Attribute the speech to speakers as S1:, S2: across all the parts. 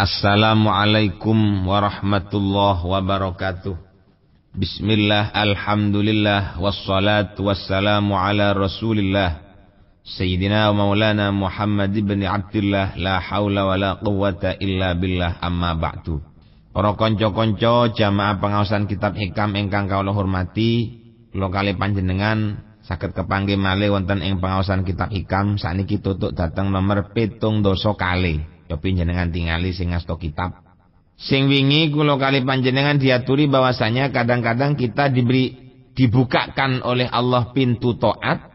S1: Assalamualaikum warahmatullahi wabarakatuh. Bismillah, alhamdulillah, wassalatu wassalamu ala rasulillah Sayyidina wa maulana Muhammad ibn Abdullah. La hawla wa la quwwata illa billah, amma ba'du. Para konco-konco jamaah pengaosan kitab hikam ingkang kawula hormati, kula kalih panjenengan saged kepanggih malih wonten ing pengaosan kitab hikam sakniki tutuk dhateng nomor 7 kalih. Ya panjenengan tingali sing ngasta kitab. Sing wingi kula kalih panjenengan diaturi bahwasanya kadang-kadang kita dibukakan oleh Allah pintu taat,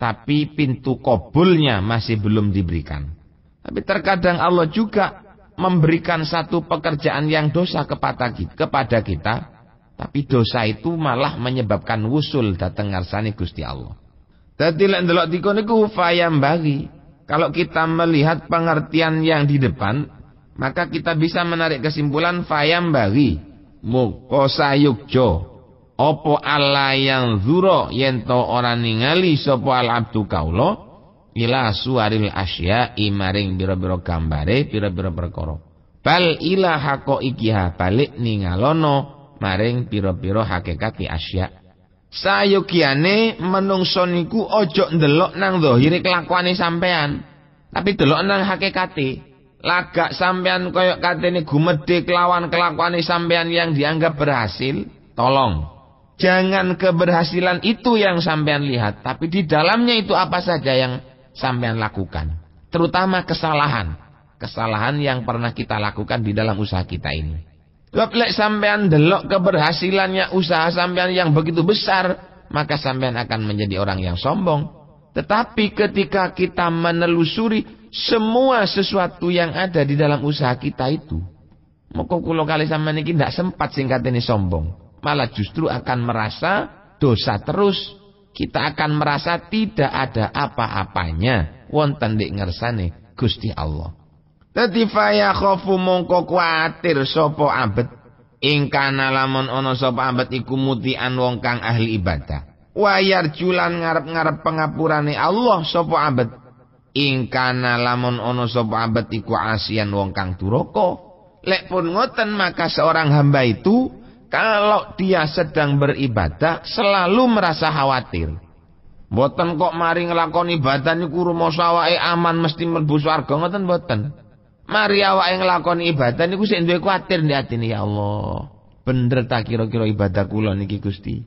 S1: tapi pintu qabulnya masih belum diberikan. Tapi terkadang Allah juga memberikan satu pekerjaan yang dosa kepada kita, tapi dosa itu malah menyebabkan wusul dhateng ngarsane Gusti Allah. Dadi lek ndelok dikon niku fayambagi. Kalau kita melihat pengertian yang di depan, maka kita bisa menarik kesimpulan fayambagi mukosa yukjo opo ala yang zuro yento orang ningali sopo al abdu kaulo ila suaril asya imaring biro-biro gambare biro-biro perkara bal ila hako ikiha balik ningalono maring biro-biro hakikati asya. Sayogiane menungso niku ojo ndelok nang zahire kelakuane sampean, tapi delok nang hakikate. Lagak sampean koyok katene gumedhe kelawan kelakuane sampean yang dianggap berhasil, tolong jangan keberhasilan itu yang sampean lihat, tapi di dalamnya itu apa saja yang sampean lakukan, terutama kesalahan yang pernah kita lakukan di dalam usaha kita ini. Lek sampean delok keberhasilannya usaha sampean yang begitu besar, maka sampean akan menjadi orang yang sombong. Tetapi ketika kita menelusuri semua sesuatu yang ada di dalam usaha kita itu, maka kula kali sampean iki ndak sempat sing katene sombong, malah justru akan merasa dosa terus. Kita akan merasa tidak ada apa-apanya wonten dik ngersane Gusti Allah. Dadi faya khofu mongko kuatir sapa abet ingkana lamun ana sapa abet iku mutian wong kang ahli ibadah. Wayar julan ngarep-ngarep pengapurane Allah sapa abet ingkana lamun ana sapa abet iku asian wong kang duraka. Lek pun ngoten maka seorang hamba itu kalau dia sedang beribadah selalu merasa khawatir. Mboten kok mari nglakoni ibadah niku rumoso awake aman mesti mlebu swarga, ngoten mboten. Mari awake nglakoni ibadah niku sik duwe kuwatir ndek atine, ya Allah. Bener ta kira-kira ibadah kula niki Gusti?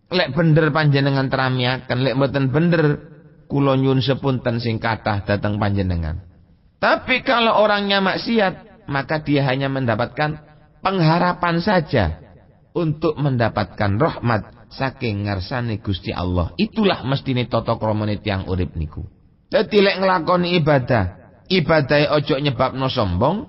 S1: Lek bener panjenengan teramiaken, lek mboten bener kula nyuwun sepunten sing kathah dhateng panjenengan. Tapi kalau orangnya maksiat, maka dia hanya mendapatkan pengharapan saja untuk mendapatkan rahmat saking ngarsane Gusti Allah. Itulah mestine tata kramane tiyang urip niku. Dadi lek nglakoni ibadah ojo nyebabno sombong.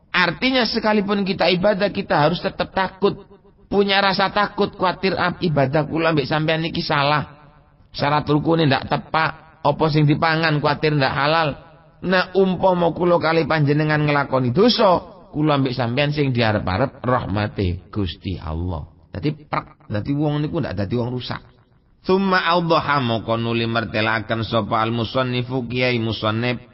S1: Artinya sekalipun kita ibadah, kita harus tetap takut, punya rasa takut, kuatir ibadah kula mbek sampean niki salah, syarat rukune ndak tepak, apa sing dipangan kuatir ndak halal. Nah umpama kula kali panjenengan nglakoni dosa, kula mbek sampean sing diarep-arep rahmate Gusti Allah. Dadi wong niku ndak dadi wong rusak. Tsumma awdaha moko nuli mertelaken sapa al-musannifu kiai musannif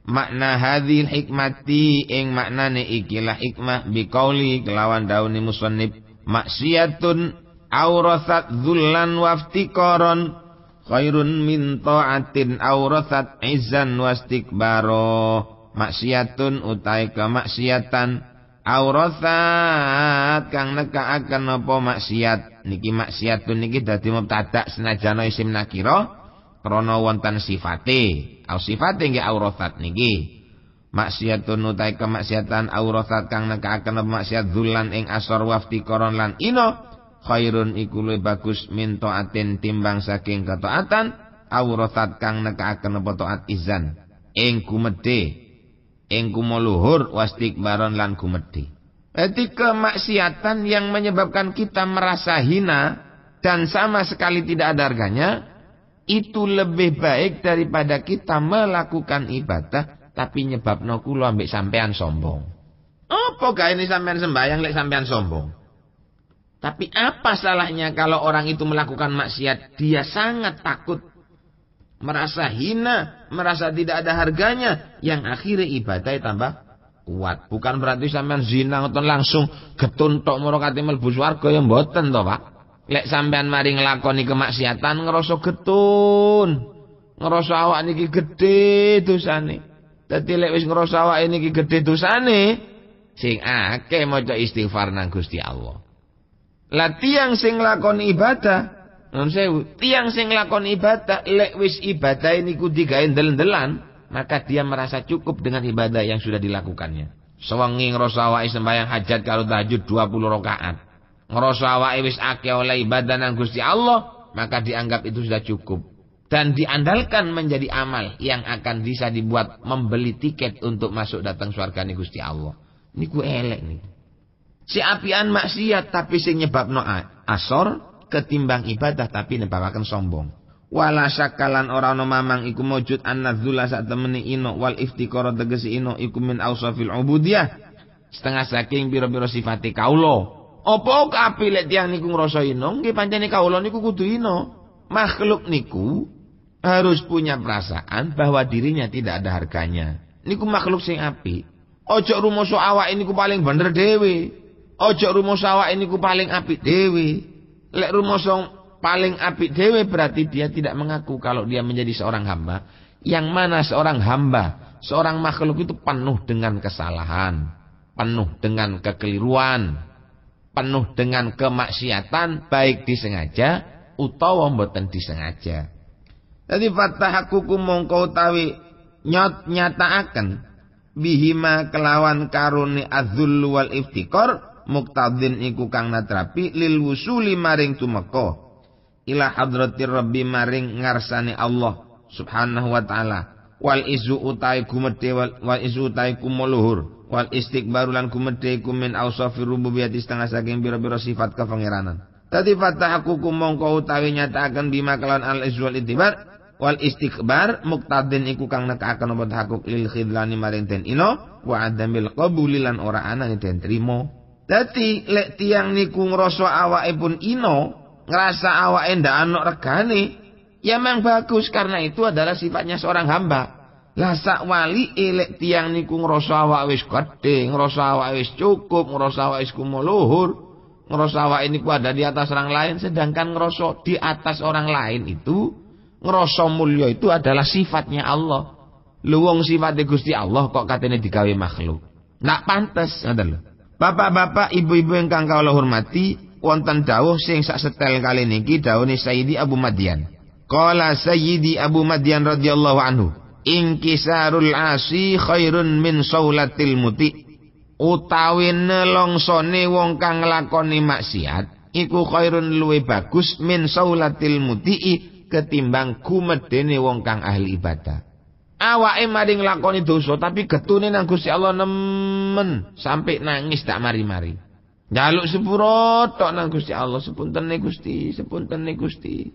S1: makna hadhil hikmati ing maknane ikilah hikmah biqauli kelawan dauni musannif maksiatun awrasat dzullan waftiqaran khairun min ta'atin awrasat izzan wastikbaro. Maksiatun utai kemaksiatan awrasat kang nekaaken apa maksiat niki. Maksiatun niki dadi mubtada senajan isim nakira krana wonten sifate. Au sifate nggih awrasat niki. Maksiatun utai kemaksiatan awrasat kang nekaaken apa maksiat dzullan ing asor waftiqaran lan ino khairun iku luwih bagus min taatin timbang saking ketaatan awrasat kang nekaaken apa taat izan ing gumedhe ing kumuluhur wastikbaron lan gumedhe. Jadi kemaksiatan yang menyebabkan kita merasa hina dan sama sekali tidak ada harganya, itu lebih baik daripada kita melakukan ibadah tapi nyebabno kula ambek sampean sombong. Apa gawe ini sampean sembahyang lek sampean sombong? Tapi apa salahnya kalau orang itu melakukan maksiat, dia sangat takut, merasa hina, merasa tidak ada harganya, yang akhirnya ibadah kuat. Bukan berarti sampean zina ngoten langsung getun tok moro kate mlebu swarga ya mboten to, Pak. Lek sampean mari nglakoni kemaksiatan ngerasa getun, ngerasa awak niki gedhe dosane. Dadi lek wis ngerasa awak niki gedhe dosane, sing akeh maca istighfar nang Gusti Allah. Lah tiyang sing nglakoni ibadah, nun sewu, tiyang sing nglakoni ibadah lek wis ibadah niku digawe ndel-ndelan, maka dia merasa cukup dengan ibadah yang sudah dilakukannya. Sewengi ngerasa awake sembahyang hajat karo tahajud 20 rakaat. Ngerasa awake wis akeh oleh ibadah nang Gusti Allah, maka dianggap itu sudah cukup dan diandalkan menjadi amal yang akan bisa dibuat membeli tiket untuk masuk datang surgane Gusti Allah. Niku elek niku. Si apian maksiat tapi sing nyebabno asor ketimbang ibadah tapi nyebabaken sombong. Wala syakalan ora ana mamang iku mujud annadzula sak temene ino wal iftiqara tegese ino iku min ausafil ubudiyah. Setengah saking pira-pira sifate kaula. Apa kapi lek tiyang niku ngrasa ino, nggih pancene kawula niku kudu ino. Makhluk niku harus punya perasaan bahwa dirinya tidak ada harganya. Niku makhluk sing apik. Ojo rumoso awake niku paling bener dhewe. Ojo rumoso awake niku paling apik dhewe. Lek rumoso paling apik dhewe berarti dia tidak mengaku kalau dia menjadi seorang hamba. Yang mana seorang hamba, seorang makhluk itu penuh dengan kesalahan, penuh dengan kekeliruan, penuh dengan kemaksiatan, baik disengaja utawa mboten disengaja. Jadi fatahakuku mongko utawi nyataaken bihima kelawan karuni adzullu wal iftikar muktadin iku kang natrapi lil wusuli maring tumeka ila hadratir rabbi maring ngarsane Allah subhanahu wa ta'ala wal izu utai gumedhe wal izu utai kumuluhur wal istikbaru lan gumedhe iku min ausafir rububiyyati setengah saking pira-pira sifat kepangeranan. Tadi fatahaku mongko utawi nyataaken bima kelawan al izu wal itibar wal istikbar muktadin iku kang nekaaken apa hakuk lil khidlani maring den ino wa adamil qabuli lan ora ana den trimo. Dadi lek tiyang niku ngrasa awake pun ino, ngrasa awake ndak ana regane, ya memang bagus karena itu adalah sifatnya seorang hamba. Lah sak wali lek tiyang niku ngrasa awake wis gedhe, ngrasa awake wis cukup, ngrasa awake wis kumuluhur, ngrasa awake niku ada di atas orang lain, sedangkan ngrasa di atas orang lain itu ngerasa mulya itu adalah sifatnya Allah. Lu wong sifate Gusti Allah kok katene digawe makhluk. Ndak pantes, ngoten lho. Bapak-bapak, ibu-ibu ingkang kawula hormati, wonten dawuh sing sak setel kali niki dawuhne Sayyidi Abu Madyan. Qala Sayyidi Abu Madyan radhiyallahu anhu, "Inkisarul asi khairun min saulatil muti." Utawi nelongsone wong kang nglakoni maksiat iku khairun luwe bagus min saulatil muti'i ketimbang gumedene wong kang ahli ibadah. Awake mari nglakoni dosa tapi getune nang Gusti Allah nemen sampai nangis tak mari-mari. Njaluk sepuro tok nang Gusti Allah, sepuntene Gusti, sepuntene Gusti.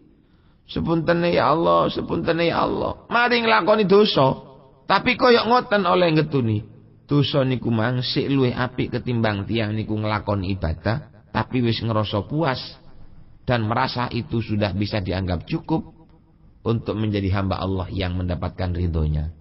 S1: Sepuntene ya Allah, sepuntene ya Allah. Mari nglakoni dosa tapi koyok ngoten oleh getuni. Dosa niku mang sik luwih apik ketimbang tiyang niku nglakoni ibadah tapi wis ngerasa puas dan merasa itu sudah bisa dianggap cukup untuk menjadi hamba Allah yang mendapatkan ridhonya.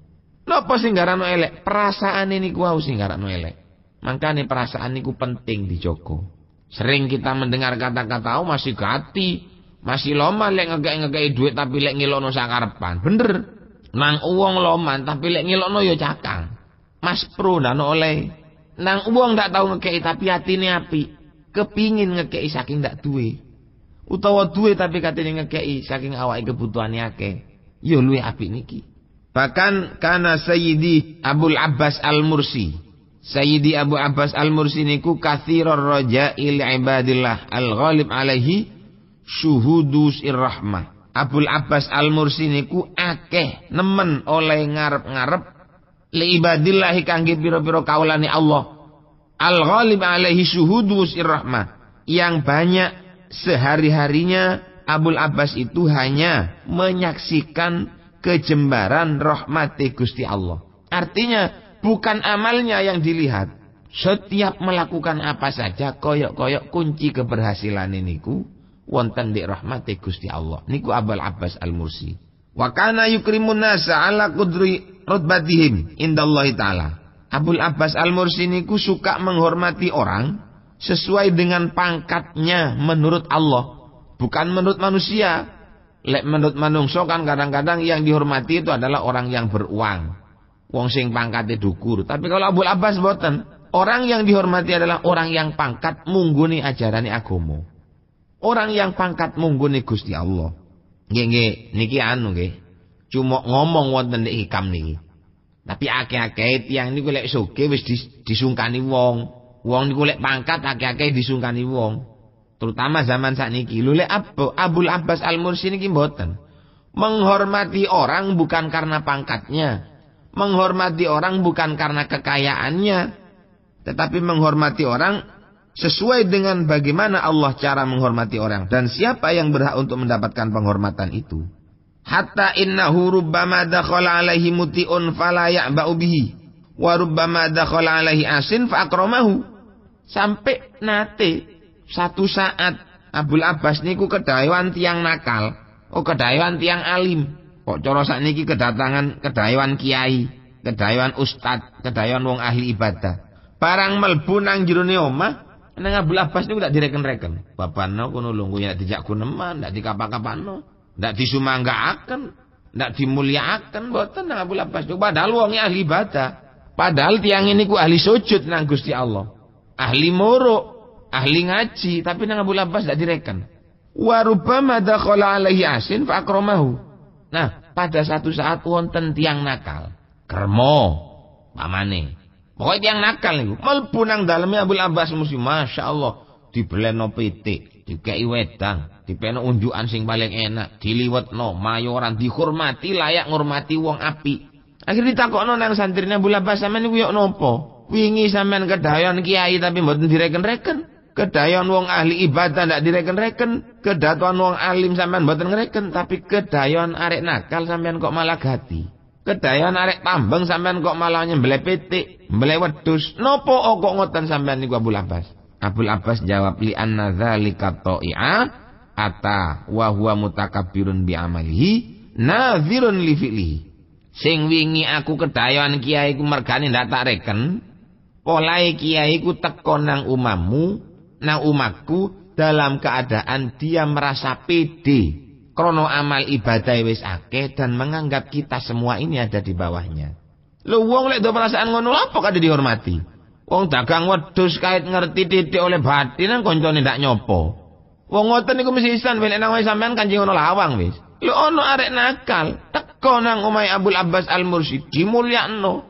S1: Napa sing garano elek? Perasaan niku wae sing garano elek. Makane perasaan niku penting dijogo. Sering kita mendengar kata-kata masih gati, masih loma lek ngegek-ngegeki duit tapi lek ngilokno sakarepan. Bener. Nang uang loman tapi lek ngilokno ya cakang. Mas pro ndak oleh. Nang uang ndak tahu ngekeki tapi atine apik. Kepingin ngekeki saking ndak duwe. Utawa duwe tapi katene ngekeki saking awake kebutuhane akeh. Ya luwih apik niki. Bahkan kana Sayyidi Abul Abbas Al-Mursi. Sayyidi Abu Abbas Al-Mursi niku katsirur raja'i li ibadillah al-ghalib alaihi syuhudus irrahmah. Abul Abbas Al-Mursi niku akeh nemen oleh ngarep-ngarep li ibadillah kangge pira-pira kaulane Allah. Al-ghalib alaihi syuhudus irrahmah. Yang banyak sehari-harinya Abul Abbas itu hanya menyaksikan kejembaran rahmati Gusti Allah. Artinya bukan amalnya yang dilihat. Setiap melakukan apa saja koyok-koyok kunci keberhasilan niku wonten di rahmati Gusti Allah. Niku Abul Abbas Al-Mursi. Wa kana yukrimun nasa ala qudri rutbatihim indallahi ta'ala. Abul Abbas Al-Mursi niku suka menghormati orang sesuai dengan pangkatnya menurut Allah, bukan menurut manusia. Lek menurut manungso kan kadang-kadang yang dihormati itu adalah orang yang beruang, wong sing pangkate dhuwur. Tapi kalau Abul Abbas boten, orang yang dihormati adalah orang yang pangkat mungguni ajarane agama. Orang yang pangkat mungguni Gusti Allah. Nggih, niki anu nggih. Cuma ngomong wonten nek hikam niki. Tapi akeh-akeh tiyang niku lek sugih wis disungkani wong. Wong niku lek pangkat akeh-akeh disungkani wong. Terutama zaman sakniki. Lho lek Abul Abbas Al-Mursi niki mboten. Menghormati orang bukan karena pangkatnya. Menghormati orang bukan karena kekayaannya. Tetapi menghormati orang sesuai dengan bagaimana Allah cara menghormati orang. Dan siapa yang berhak untuk mendapatkan penghormatan itu. Hatta innahu rubbama dakhala alaihi muti'un fala ya'ba'u bihi wa rubbama dakhala alaihi asin fa akramahu. Sampai nate satu saat Abul Abbas niku kedaewan tiang nakal, kedaewan tiang alim. Kok cara sakniki kedatangan kedaewan kiai, kedaewan ustad, kedaewan wong ahli ibadah. Barang mlebu nang jerone omah, nang Abul Abbas niku ndak direken-reken. Babano kono lho nek dijak guneman, ndak dikapa-kapano. Ndak disumanggaaken, ndak dimulyakaken mboten nang Abul Abbas. Padahal wong ahli ibadah. Padahal tiang ini ku ahli sujud nang Gusti Allah. Ahli muruk, ahli ngaji, tapi nang Abul Abbas ndak direken. Wa rubbama dakhala alaihi asin fa akramahu. Nah, pada satu saat wonten tiang nakal, kermo pamane. Pokoke tiang nakal niku mlebu nang daleme Abul Abbas mesti masyaallah dibeleno pitik, dikei wedang, dipeno unjukan sing paling enak, diliwetno, mayoran, dihormati, layak ngurmati wong apik. Akhire ditakokno nang santrine Abul Abbas, sampean niku yo napa? Wingi sampean kedayon kiai tapi mboten direken-reken. Kedayon wong ahli ibadah ndak direken-reken. Kedaton wong alim sampean mboten ngreken, tapi kedayon arek nakal sampean kok malah gati. Kedayon arek tambeng sampean kok malah nyembelih pitik, mbelih wedhus. Napa kok ngoten sampean niku Abul Abbas? Abul Abbas jawab li anna dzalika ta'i'a ata wa huwa mutakabbirun bi amalihi nadhirun li fi'lihi. Sing wingi aku kedayon kiai ku mergane ndak tak reken, polahe kiai ku teko nang umamu, nang umatku dalam keadaan dia merasa pede krana amal ibadah wis akeh dan menganggap kita semua ini ada di bawahnya. Lho wong lek do perasaan ngono apa kade dihormati? Wong dagang wedhus kait ngerti titik oleh batin nang koncone ndak nyopo. Wong ngoten niku mesti isan ben nang sampean kanjeng ngono lawang wis. Lho ono arek nakal teko nang omahe Abul Abbas Al-Mursi dimulyakno,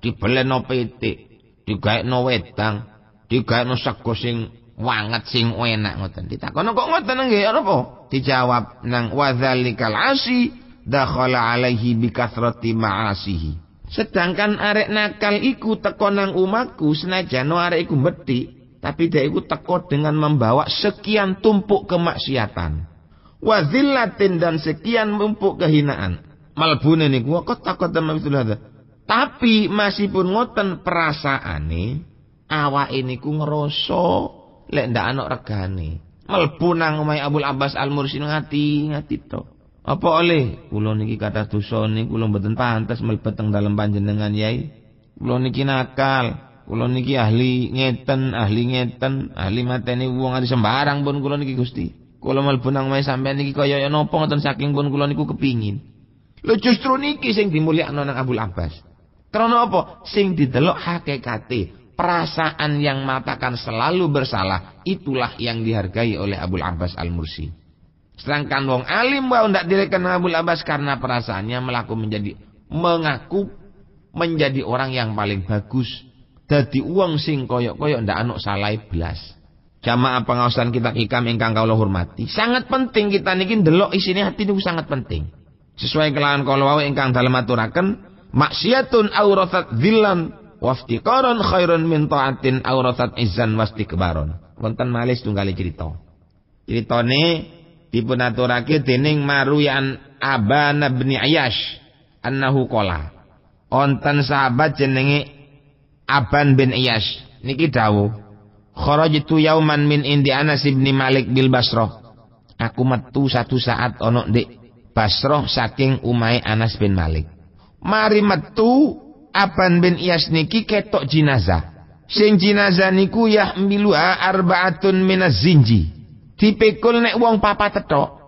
S1: dibeleno pitik, digaekno wedang, digaekno sego sing wanget sing enak ngoten. Ditakono kok ngoten nggih apa? Dijawab nang wadzalikal asi dakhala alaihi bi kathrati ma'asihi. Sedangkan arek nakal iku teko nang umatku senajan arek iku mbethik, tapi dia iku teko dengan membawa sekian tumpuk kemaksiatan. Wa zillatin dan sekian tumpuk kehinaan. Malbune niku kok takut sama itu. Tapi masih pun ngoten perasaane awake niku ngrasa lek ndak ana regane. Mlebu nang omahe Abul Abbas Al-Mursi ngati to. Apa oleh kula niki kathah dosa niku kula mboten pantes mlebet teng dalem panjenengan Yai. Kula niki nakal, kula niki ahli ngeten, ahli mateni wong ati sembarang pun kula niki Gusti. Kula mlebu nang omahe sampean niki kaya napa ngoten saking pun kula niku kepingin. Lho justru niki sing dimulyakno nang Abul Abbas. Karena apa? Sing didelok hakikate. Perasaan yang mengatakan selalu bersalah, itulah yang dihargai oleh Abul Abbas Al-Mursi. Sedangkan wong alim wae ndak direken Abul Abbas karena perasaannya mengaku menjadi orang yang paling bagus. Dadi wong sing koyok-koyok ndak ana salah blas. Jamaah pengaosan kita hikam ingkang kula hormati. Sangat penting kita niki ndelok isine hati niku sangat penting. Sesuai kelawan kula wau ingkang dalem aturaken, maksiatun aurathat dzillan waftiqaran khairun min ta'atin aurathat izzan wastikbaron. Wonten malih setunggal cerita. Critane dipun aturake dening Marwiyan Aban bin Ayyash annahu qala. Wonten sahabat jenenge Aban bin Ayyash niki dawuh, kharajtu yauman min indi Anas bin Malik bil Basrah. Aku metu satu saat ana ndek Basrah saking umahe Anas bin Malik. Mari metu Aban bin Iyas niki ketok jenazah. Sing jenazah niku yahmiluha arba'atun minaz zinji. Dipikul nek wong papat tok.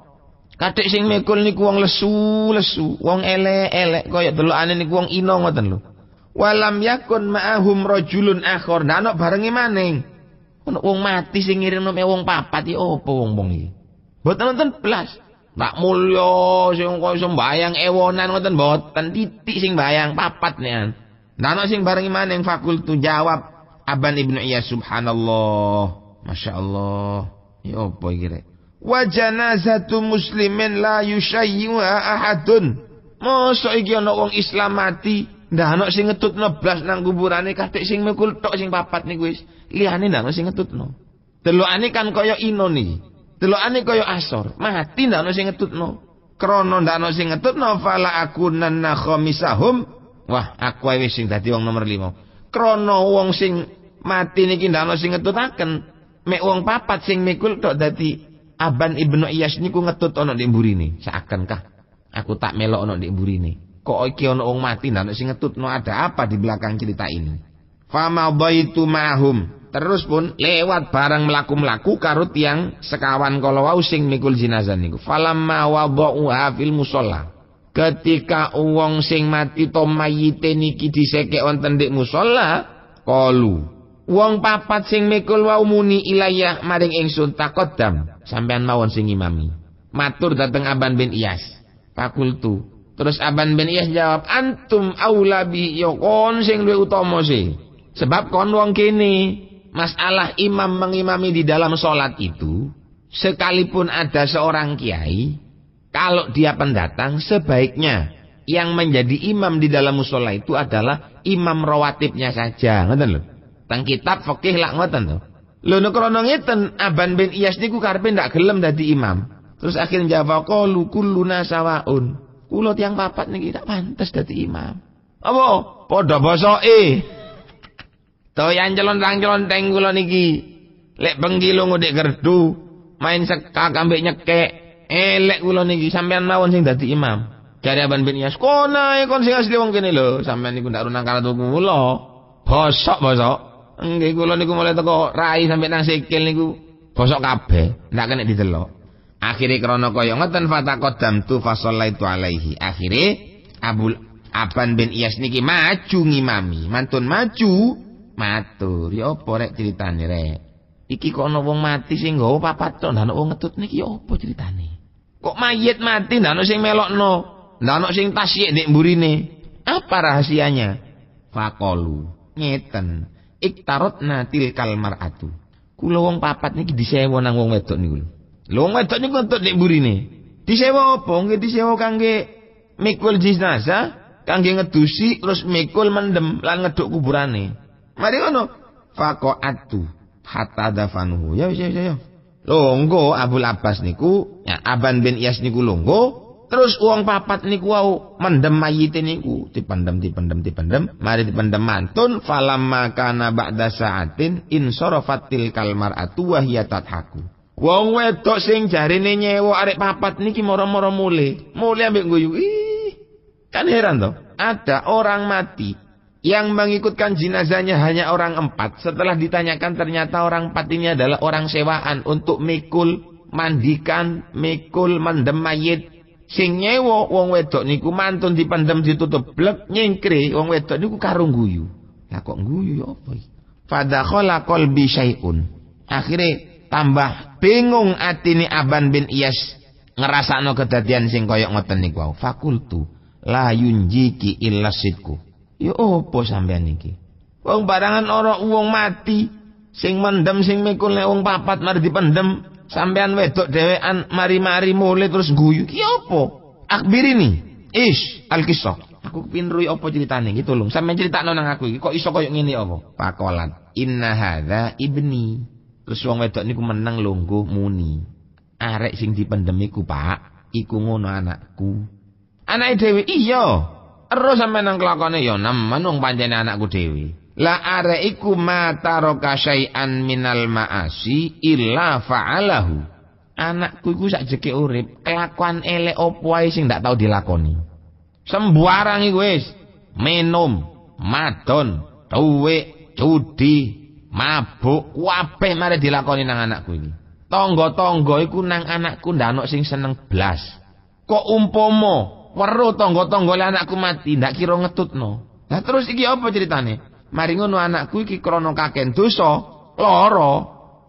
S1: Katik sing mikul niku wong lesu-lesu, wong elek-elek kaya delokane niku wong ino ngoten lho. Walam yakun ma'ahum rajulun akhar. Ndak ana barengi maning. Ono wong mati sing ngirimno wong papat ya apa wong-wong iki? Mboten wonten blas. Mbak mulya sing kaya sembayang ewonan ngoten mboten, titik sing bayang papat nian. Ndak ana sing barengi maning. Fakultu jawab Aban ibnu Iyas, subhanallah, masyaallah. Ya apa iki rek? Wa janazatu muslimin la yushayyuha ahadun. Mosok iki ana wong Islam mati, ndak ana sing ngetutno blas nang kuburane, katik sing mikul tok sing papat niku wis. Liyane ndak ana sing ngetutno. Delokane kan kaya ino niki. Delokane kaya asor, mati ndak ana sing ngetutno. Krana ndak ana sing ngetutno fala akunanna khamisahum. Wah, aku wis sing dadi wong nomor 5. Krana wong sing mati niki ndak ana sing ngetutaken. Mek wong papat sing mikul tok dadi Aban ibnu Iyas niku ngetut ana ndek mburine. Seakankah aku tak melok ana ndek mburine. Kok iki ana wong mati ndak ana sing ngetutno, ada apa di belakang cerita ini? Famadaitu mahum. Terus pun lewat barang mlaku-mlaku karo tiyang sekawan kala wau sing mikul jenazah niku. Falamma wada'uha fil musalla. Ketika wong sing mati to mayite niki disekek wonten ndek musala, qalu wong papat sing mikul wau muni ilayah maring ingsun takodam, sampean mawon sing imami. Matur dateng Aban bin Iyas. Fakultu. Terus Aban bin Iyas jawab, antum aula bi, ya kon sing luwih utama sih. Sebab kon wong kene, masalah imam mengimami di dalam salat itu, sekalipun ada seorang kiai, kalau dia pendatang, sebaiknya yang menjadi imam di dalam musola itu adalah imam rawatibnya saja. Ngoten lho. Teng kitab fikih lak ngoten lho. Lho nek krana ngeten, Aban bin Iyas niku karepe ndak gelem dadi imam. Terus akhirnya jawab, qalu kulluna sawaun. Kula tiyang papat niki tak pantes dadi imam. Apa? Padha basoke. Toyan celon-celon kula niki. Lek bengi lungo ndek gerdu, main sekak ambek nyekek. Elek kula niki, sampean mawon sing dadi imam. Jare Aban bin Iyas, konae kon sing asli wong kene lho, sampean niku ndak runang karo kula. Bosok. Nggih kula niku mulai teko rai sampe nang sikil niku bosok kabeh, ndak kena didelok. Akhire krana kaya ngoten fataqaddam tu fasallaitu alaihi. Akhire Aban bin Iyas niki maju ngimami, mantun maju matur. Ya apa rek critane rek? Iki kok ana wong mati sing nggawa papat tok, ndak ana wong ngetut niki ya apa critane? Kok mayit mati ndak ana sing melokno, ndak ana sing tasyik ndek mburine. Apa rahasianya? Faqalu, ngeten. Iktarotna tilkal mar'atu. Kula wong papat niki disewa nang wong wedok niku lho. Lho wong wedok niku entuk ndek mburine. Disewa apa? Nggih disewa kangge mikul jenazah, kangge ngedusi terus mikul mendem lan ngeduk kuburane. Mari ngono. Faqa'atu hatta dafanuhu. Ya wis. Longgo Abul Abbas niku, ya Aban bin Iyas niku longgo, terus uang papat niku wau mendem mayite niku, dipendem, mari dipendem mantun, falamma kana ba'da sa'atin insarafat tilkal mar'atu wa hiya tadhaku. Wong wedok sing jarine nyewa arek papat niki moro-moro mule ambek guyu. Kan heran toh, ada orang mati yang mengikutkan jenazahnya hanya orang 4. Setelah ditanyakan ternyata orang 4 ini adalah orang sewaan untuk mikul, mandikan, mikul, mendem mayit. Sing nyewa wong wedok niku mantun dipendem ditutup blek nyengkre wong wedok niku karung guyu. Lah kok guyu ya apa iki? Fadakhala qalbi syai'un. Akhire tambah bingung atine Aban bin Iyas ngrasakno kedadian sing kaya ngoten niku. Fakultu la yunjiki illa sidku. Ya apa sampean iki? Wong barangan ora wong mati sing mendem sing mikul nek wong papat mari dipendem, sampean wedok dhewean mari-mari mulih terus guyu. Ki apa? Akbirini. Al-qissah. Aku kepin ruy apa ceritane iki tolong. Sampeyan critakno nang aku iki kok iso koyo ngene apa? Pakolan. Inna hadza ibni. Terus wong wedok niku meneng lungguh muni. Arek sing dipendem iku, Pak, iku ngono anakku. Anake dhewe iya. Terus sampe nang kelakone ya nemen wong pancene anakku dhewe. La arek iku mataraka syai'an minal ma'asi illa fa'alahu. Anakku iku sakjeke urip, kelakuan elek opo wae sing ndak tau dilakoni. Sembarang iku wis minum, madon, duwe, judi, mabuk, kabeh mari dilakoni nang anakku iki. Tangga-tangga iku nang anakku ndak ana sing seneng blas. Kok umpama weruh tangga-tangga le anakku mati ndak kira ngetutno. Lah terus iki apa ceritane? Mari ngono anakku iki krana kaken dosa, lara,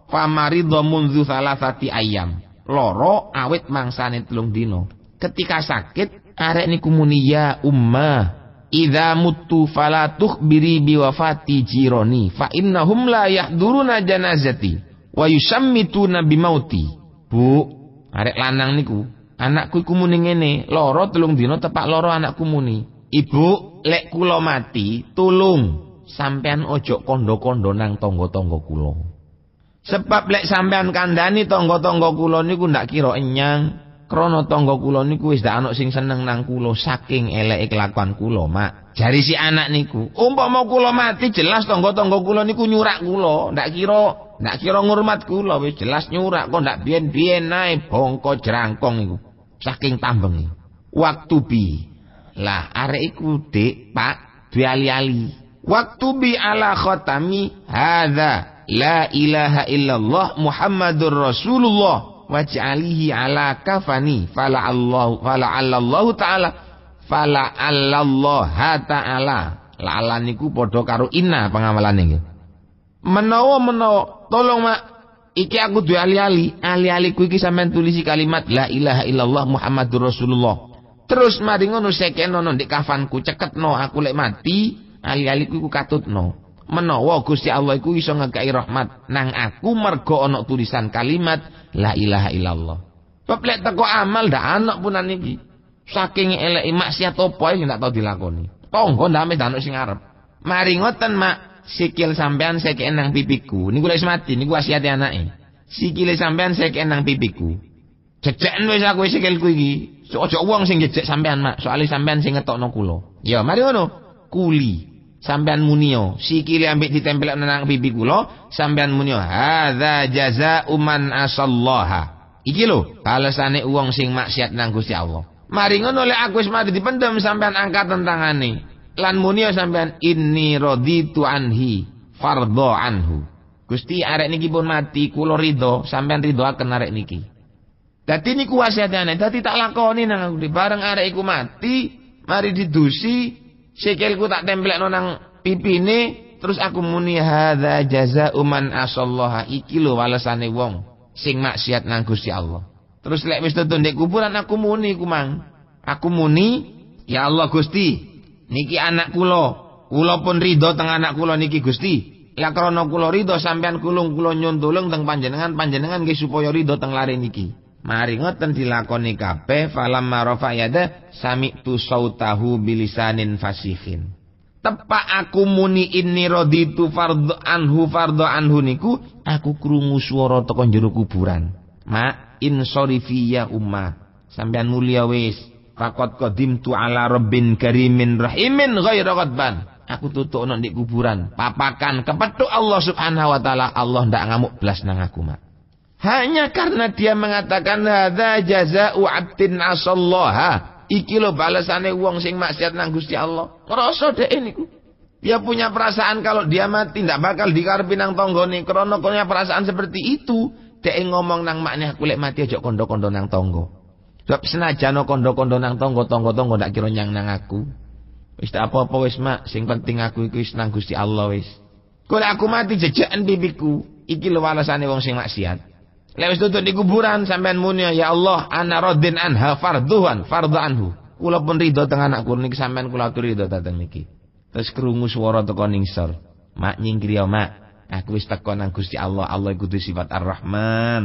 S1: famaridha munzu salasati ayam. Lara awit mangsane 3 dina. Ketika sakit arek niku muni ya ummah idza mutu fala tukhbiri biwafati jirani fa innahum la yahduruna janazati wa yusammituna bimauti. Bu, arek lanang niku, anakku iku muni ngene, lara 3 dina tepak lara anakku muni. Ibu, lek kula mati, tulung sampean ojo kondo-kondo nang tangga-tangga kula. Sebab lek sampean kandhani tangga-tangga kula niku ndak kira enyang. Krana tangga kula niku wis ndak ana sing seneng nang kula saking eleke kelakuan kula, Mak. Jari si anak niku, umpama kula mati jelas tangga-tangga kula niku nyurak kula, ndak kira ngurmat kula, wis jelas nyurak kok ndak biyen-biyen ae bongko jerangkong iku. Saking tambeng. Waktu bi. Lah arek iku, Dik, Pak, duwe ali-ali. Waktu bi ala khatami hadza la ilaha illallah Muhammadur Rasulullah. Waj'alihi ala kafani fala'allahu ta'ala la'ala niku padha karo inna pengamalane nggih. Menawa tolong Mak, iki aku duwe ali-ali ku iki sampean tulisi kalimat la ilaha illallah Muhammadur Rasulullah. Terus mari ngono sekeno ndek kafanku ceketno aku lek mati ali-aliku iku katutno. Menawa Gusti Allah iku iso ngekeki rahmat nang aku mergo ana tulisan kalimat la ilaha illallah. Peplek teko amal ndak ana punan iki. Saking eleke maksiat apa ae ndak tau dilakoni. Tangga ndame ndak ana sing arep. Mari ngoten Mak, sikil sampean sekek nang pipiku. Niku wis mati, niku wasiate anake. Sikile sampean sekek nang pipiku. Jejeken wis aku sikilku iki. Ojo wong sing jejek sampean Mak, soalé sampean sing ngetokno kula. Ya, mari ngono. Kuli. Sampean munio, sikile ambek ditempel nang pipi kula, sampean munio, hadza jazaa'u man asallaha. Iki lho, balesane wong sing maksiat nang Gusti Allah. Mari ngono lek aku wis mati dipendem sampean angkat tentangane. Lan munio sampean inni raditu anhi fardhu anhu. Gusti arek niki pun mati, kula ridho, sampean ridhoaken arek niki. Dadi niku wasiatane, dadi tak lakoni nang aku bareng arek iku mati, mari didusi sikilku tak templekno nang pipine, terus aku muni hadza jazaa'u man asallaha. Iki lho walesane wong sing maksiat nang Gusti Allah. Terus lek wis tetu ndek kuburan aku muni ku Mang. Aku muni, ya Allah Gusti, niki anak kula pun ridho teng anak kula niki Gusti. Lah krana kula ridho sampean kula nyun tulung teng panjenengan nggih supaya ridho teng lare niki. Mari ngoten dilakoni kabeh falamma rafa yada sami'tu sautahu bilisanin fasihin. Tepak aku muni inni raditu fardhu anhu niku aku krungu swara teko jero kuburan. Mak insorifi ya ummah. Sampeyan mulia wis. Faqad qadimtu ala rabbin karimin rahimin ghaira ghadban. Aku tutukno ndek kuburan. Papakan kepethuk Allah Subhanahu wa taala, Allah ndak ngamuk blas nang aku, Mak. Hanya karena dia mengatakan hadza jazaa'u 'abdin asallaha. Iki lho balasane wong sing maksiat nang Gusti Allah. Ngrasa dhek niku. Dia punya perasaan kalau dia mati ndak bakal dikarepi nang tanggane. Krana punya perasaan seperti itu, dhek ngomong nang makne aku lek mati aja kondo-kondo nang tangga. Sebab senajan kondo-kondo nang tangga ndak kira nyang nang aku. Wis tak apa-apa wis Mak, sing penting aku iku wis nang Gusti Allah wis. Kok aku mati jejekan pipiku, iki lho walasane wong sing maksiat. Lek wis tutuk di kuburan sampean muni ya Allah ana radin anha fardhu anhu. Kula pun ridho teng anakku niki sampean kula aturi ridho dateng niki. Terus krungu swara teko ningsor. Mak nyingkri ya Mak, aku wis teko nang Gusti Allah. Allah iku duwe sifat Ar-Rahman,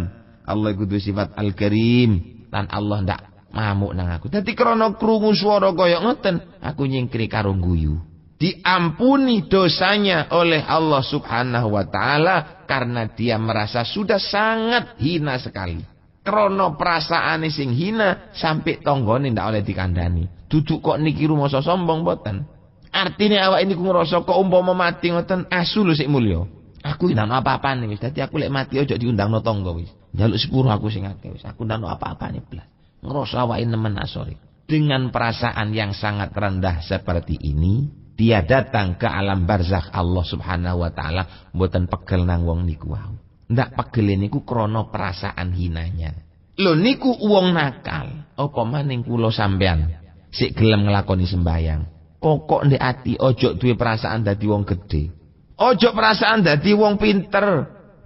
S1: Allah iku duwe sifat Al-Karim, lan Allah ndak mamuk nang aku. Dadi krana krungu swara kaya ngoten, aku nyingkri karo guyu. Diampuni dosanya oleh Allah Subhanahu wa taala karena dia merasa sudah sangat hina sekali. Krana perasaane sing hina sampai tanggane ndak oleh dikandani. Duduk kok niki rumasa sombong mboten. Artine awake niku ngrasa kok umpama mati ngoten asu lho sik mulya. Aku ndak ono apa-apane wis. Dadi aku lek mati aja diundangno tangga wis. Njaluk sepuro aku sing akeh wis. Aku ndak ono apa-apane blas. Ngrasa awake nemen asore. Dengan perasaan yang sangat rendah seperti ini, dia datang ke alam barzakh Allah Subhanahu wa taala mboten pegel nang wong niku wau. Ndak pegel niku krana perasaan hinanya. Lho niku wong nakal, apa maning kula sampean sik gelem nglakoni sembayang. Pokok ndek ati ojo duwe perasaan dadi wong gedhe. Ojo perasaan dadi wong pinter.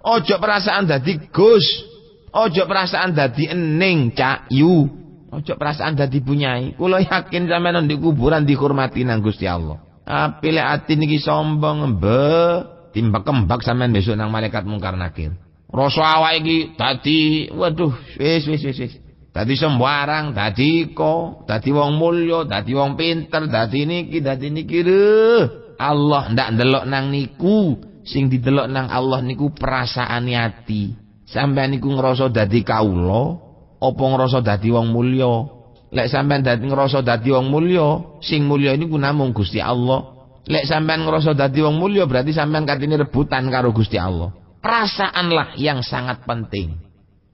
S1: Ojo perasaan dadi gus. Ojo perasaan dadi ening cak yu. Ojo perasaan dadi bunyai. Kula yakin sampeyan ndek kuburan dihormati nang Gusti Allah. Apile ati niki sombong timbak-kembak sampeyan besok nang malaikat mungkar nakir. Rasa awake iki dadi waduh wis. Dadi sembarang, dadi dadi wong mulya, dadi wong pinter, dadi niki Allah ndak ndelok nang niku. Sing didelok nang Allah niku perasaane ati. Sampeyan niku ngrasa dadi kawula apa ngrasa dadi wong mulya? Lek sampeyan ngrasa dadi wong mulya, sing mulya niku namung Gusti Allah. Lek sampeyan ngrasa dadi wong mulya berarti sampeyan katine rebutan karo Gusti Allah. Perasaanlah yang sangat penting.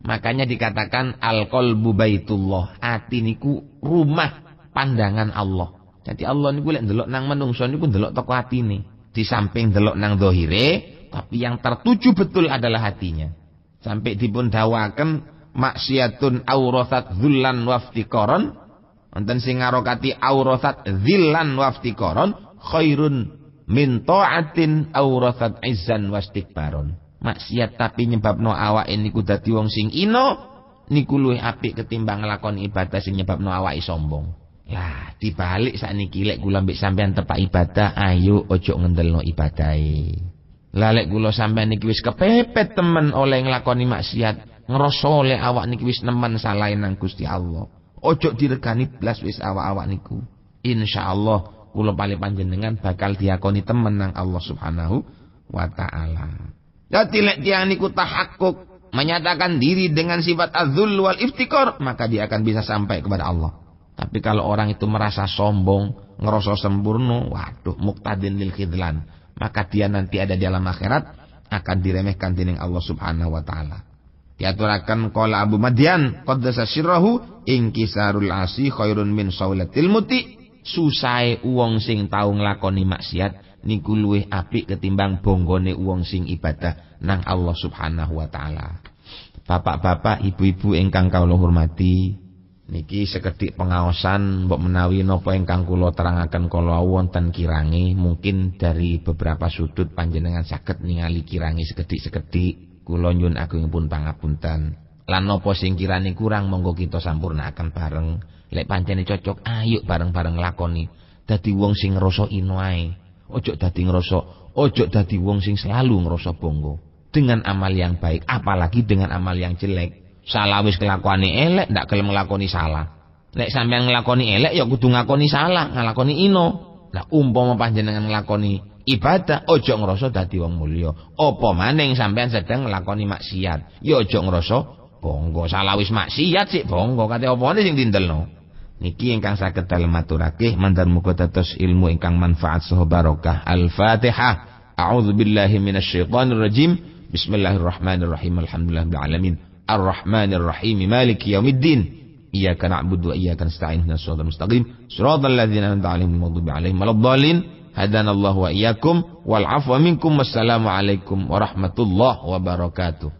S1: Makanya dikatakan al-qalbu baitullah. Ati niku rumah pandangan Allah. Jadi Allah niku lek ndelok nang manungsa niku ndelok teko atine. Di samping ndelok nang zahire, tapi yang tertuju betul adalah hatinya. Sampai dipun dawaken maksiatun aurathat dzullan waftiqaran. Wonten sing ngarokati aurathat dzillan waftiqaran khairun min ta'atin aurathat izzan wastikbaron. Maksiat tapi nyebabno awake niku dadi wong sing ino niku luwih apik ketimbang nglakoni ibadah sing nyebabno awake sombong. Lah dibalik sakniki lek kula mbek sampean tepak ibadah, ayo ojo ngendelno ibadahe. Lah lek kula sampean niki wis kepepet temen oleh nglakoni maksiat, ngrasa oleh awak niki wis nemen salahe nang Gusti Allah. Ojo diregani blas wis awak-awak niku. Insyaallah kula pali panjenengan bakal diakoni temen nang Allah Subhanahu wa taala. Jadi lek tiyang niku tahakkuk menyatakan diri dengan sifat az-zul wal iftikar, maka dia akan bisa sampai kepada Allah. Tapi kalau orang itu merasa sombong, ngerasa sempurna, waduh muqtadin lil khidlan, maka dia nanti ada di alam akhirat akan diremehkan dening Allah Subhanahu wa taala. Diaturakan qala Abu Madyan qaddasa sirrahu inkisarul asi khairun min saulatil muti. Susahe wong sing tau nglakoni maksiat niku luwih apik ketimbang bonggone wong sing ibadah nang Allah Subhanahu wa taala. Bapak-bapak, ibu-ibu ingkang kawula hormati, niki sekedhik pengaosan mbok menawi napa ingkang kula terangaken kala wonten kirange, mungkin dari beberapa sudut panjenengan saged ningali kirange sekedhik-sekedhik. Kula nyuwun agungipun pangapunten. Lan napa sing kirane kurang monggo kita sampurnakaken bareng. Lek pancene cocok, ayo bareng-bareng lakoni. Dadi wong sing ngrasa ino ae. Ojo dadi wong sing selalu ngrasa bangga dengan amal yang baik, apalagi dengan amal yang jelek. Salah wis kelakuane elek, ndak gelem nglakoni salah. Lek sampeyan nglakoni elek ya kudu ngakoni salah, nglakoni ino. Lah umpama panjenengan nglakoni ibadah, ojo ngrasa dadi wong mulya. Apa maning sampeyan sedang nglakoni maksiat, ya ojo ngrasa bangga. Salah wis maksiat sik bangga, kate opane sing dindelno. Niki ingkang saged dalem maturake mandar muga dados ilmu ingkang manfaat saha barokah. Al-Fatihah. A'udzubillahi minasyaitonir rajim. Bismillahirrahmanirrahim. Alhamdulillahirabbil alamin. Arrahmanir rahim. Maliki yaumiddin. Iyyaka na'budu wa iyyaka nasta'in. Ihdinas siratal mustaqim. Shiratal ladzina an'amta 'alaihim ghairil maghdubi 'alaihim waladdallin. Hadanallahu wa iyyakum wal 'afwa minkum. Wassalamu alaikum warahmatullahi wabarakatuh.